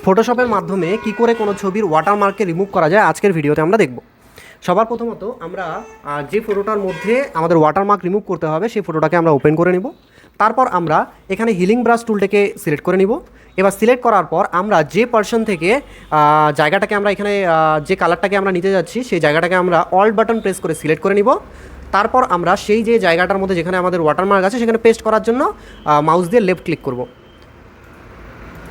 ফটোশপের মাধ্যমে কি করে কোনো ছবির ওয়াটারমার্ককে রিমুভ করা যায় আজকের ভিডিওতে আমরা দেখব। সবার প্রথমত আমরা যে ফটোটার মধ্যে আমাদের ওয়াটারমার্ক রিমুভ করতে হবে সেই ফটোটাকে আমরা ওপেন করে নিব। তারপর আমরা এখানে হিলিং ব্রাশ টুলটাকে সিলেক্ট করে নিব। এবার সিলেক্ট করার পর আমরা যে পার্সন থেকে জায়গাটাকে আমরা এখানে যে কালারটাকে আমরা নিতে যাচ্ছি সেই জায়গাটাকে আমরা অল্ট বাটন প্রেস করে সিলেক্ট করে নিব। তারপর আমরা সেই যে জায়গাটার মধ্যে যেখানে আমাদের ওয়াটারমার্ক আছে সেখানে পেস্ট করার জন্য মাউস দিয়ে লেফট ক্লিক করব।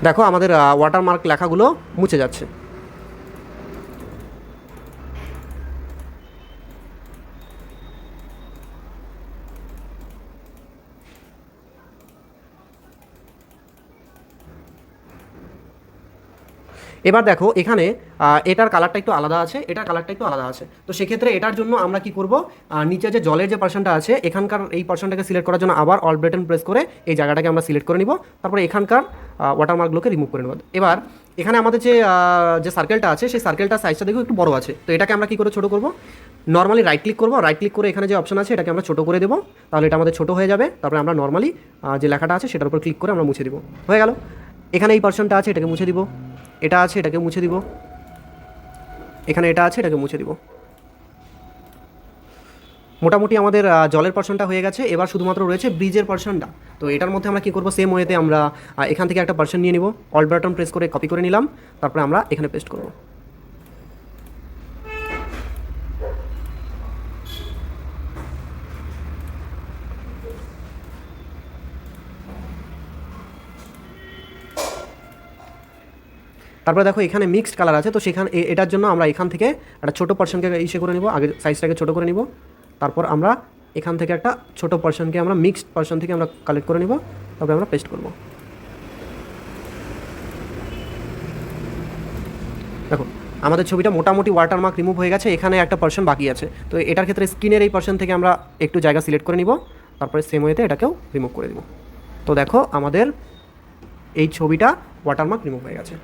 দেখো আমাদের ওয়াটারমার্ক লেখাগুলো মুছে যাচ্ছে। এবার দেখো এখানে এটার কালারটা একটু আলাদা আছে, এটার কালারটা একটু আলাদা আছে। তো সেক্ষেত্রে এটার জন্য আমরা কি করব, নিচে যে জলের যে পার্সনটা আছে এখানকার এই পার্সনটাকে সিলেক্ট করার জন্য আবার অল বাটন প্রেস করে এই জায়গাটাকে আমরা সিলেক্ট করে নিব। তারপরে এখানকার ওয়াটারমার্কগুলোকে রিমুভ করে নেব। এবার এখানে আমাদের যে সার্কেলটা আছে সেই সার্কেলটার সাইজটা দেখো একটু বড় আছে। তো এটাকে আমরা কি করে ছোট করব, নর্মালি রাইট ক্লিক করব, রাইট ক্লিক করে এখানে যে অপশন আছে এটাকে আমরা ছোটো করে দেবো, তাহলে এটা আমাদের ছোটো হয়ে যাবে। তারপরে আমরা নর্মালি যে লেখাটা আছে সেটার উপর ক্লিক করে আমরা মুছে দিব, হয়ে গেল। এখানে এই পার্সনটা আছে এটাকে মুছে দিব, এটা আছে এটাকে মুছে দিব, এখানে এটা আছে এটাকে মুছে দিব। মোটামুটি আমাদের জলের পার্সনটা হয়ে গেছে। এবার শুধুমাত্র রয়েছে ব্রিজের পার্সনটা। তো এটার মধ্যে আমরা কী করবো, সেম ওয়েতে আমরা এখান থেকে একটা পার্সন নিয়ে নিব, অল্ট বাটন প্রেস করে কপি করে নিলাম, তারপরে আমরা এখানে পেস্ট করব। তারপরে দেখো এখানে মিক্সড কালার আছে, তো সেখানে এটার জন্য আমরা এখান থেকে একটা ছোটো পার্সনকে ইসে করে নিব, আগে সাইজটাকে ছোটো করে নিব। তারপর আমরা এখান থেকে একটা ছোটো পার্সনকে আমরা মিক্সড পার্সন থেকে আমরা কালেক্ট করে নিব, তারপরে আমরা পেস্ট করব। দেখো আমাদের ছবিটা মোটামুটি ওয়াটারমার্ক রিমুভ হয়ে গেছে। এখানে একটা পার্সন বাকি আছে, তো এটার ক্ষেত্রে স্ক্রিনের এই পার্সন থেকে আমরা একটু জায়গা সিলেক্ট করে নিব, তারপরে সেম ওয়েতে এটাকেও রিমুভ করে দিব। তো দেখো আমাদের এই ছবিটা ওয়াটারমার্ক রিমুভ হয়ে গেছে।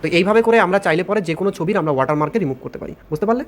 তো এইভাবে করে আমরা চাইলে পরে যে কোনো ছবির আমরা ওয়াটারমার্কে রিমুভ করতে পারি, বুঝতে পারলে?